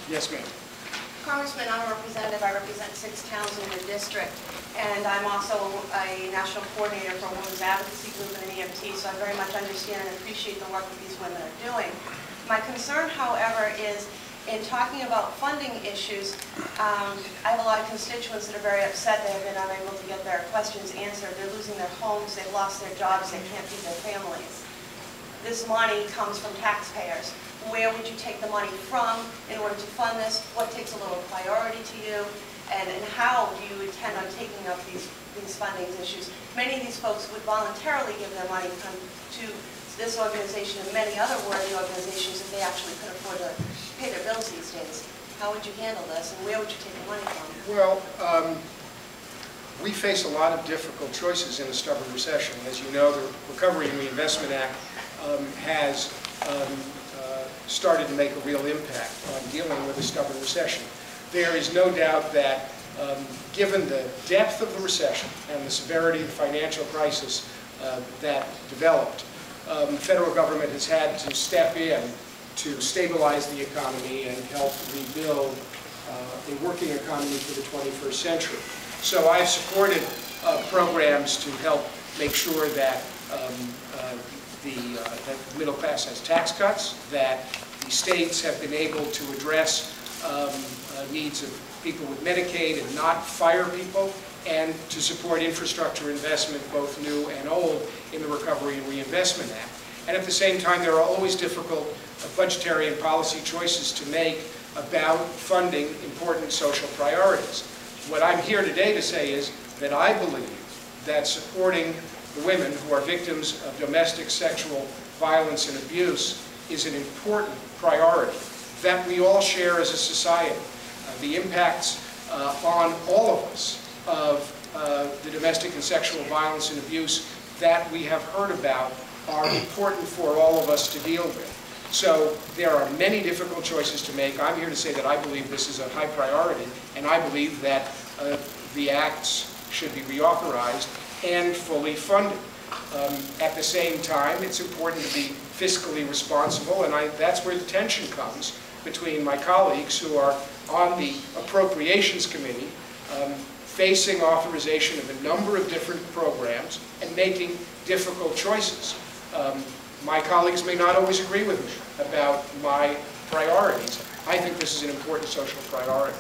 Yes, ma'am. Congressman, I'm a representative. I represent 6 towns in your district, and I'm also a national coordinator for a women's advocacy group and an EMT, so I very much understand and appreciate the work that these women are doing. My concern, however, is in talking about funding issues, I have a lot of constituents that are very upset they have been unable to get their questions answered. They're losing their homes, they've lost their jobs, they can't feed their families. This money comes from taxpayers. Where would you take the money from in order to fund this? What takes a little priority to you? And how do you intend on taking up these funding issues? Many of these folks would voluntarily give their money to this organization and many other worthy organizations if they actually could afford to pay their bills these days. How would you handle this, and where would you take the money from? Well, we face a lot of difficult choices in a stubborn recession. As you know, the Recovery and Reinvestment Act has started to make a real impact on dealing with a stubborn recession. There is no doubt that given the depth of the recession and the severity of the financial crisis that developed, the federal government has had to step in to stabilize the economy and help rebuild a working economy for the 21st century. So I've supported programs to help make sure that that the middle class has tax cuts, that the states have been able to address needs of people with Medicaid and not fire people, and to support infrastructure investment, both new and old, in the Recovery and Reinvestment Act. And at the same time, there are always difficult budgetary and policy choices to make about funding important social priorities. What I'm here today to say is that I believe that supporting the women who are victims of domestic sexual violence and abuse is an important priority that we all share as a society. The impacts on all of us of the domestic and sexual violence and abuse that we have heard about are important for all of us to deal with. So there are many difficult choices to make. I'm here to say that I believe this is a high priority, and I believe that the acts should be reauthorized and fully funded. At the same time, it's important to be fiscally responsible, and that's where the tension comes between my colleagues who are on the Appropriations Committee, facing authorization of a number of different programs and making difficult choices. My colleagues may not always agree with me about my priorities. I think this is an important social priority.